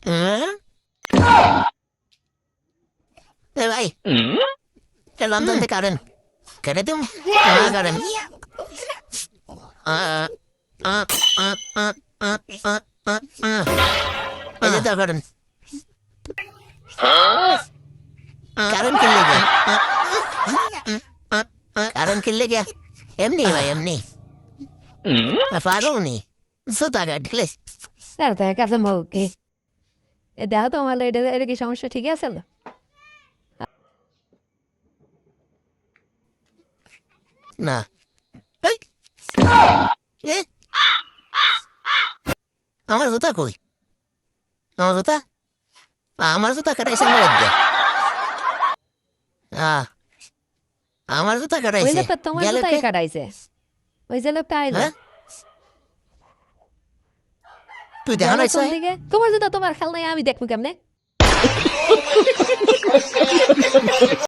হ্যাঁ? এ ভাই লন্ডন থেকে কারেন কেটে তুমি কারেন এই যে তো কারেন কারেন কিনলে গে কারেন কিনলে গে এমনি ভাই এমনি পারো নি সুতা কাটলে তারা তো কাছে মৌকে দেখো তো আমার এটা কি সমস্যা ঠিক আছে না এই, এ, আমার জুতা কই আমার জুতা আমার জুতা কাটাইছে আমার আগে আমার জুতা ওই কাটাইছে লোকটা তোমার গেল জুতাই কে? কাটাইছে ওই যে লোকটা আইলো হ্যাঁ? তুই দেখা গেল নাই কোন দিকে তোমার জুতা তোমার খেল নাই আমি দেখবো কেমনে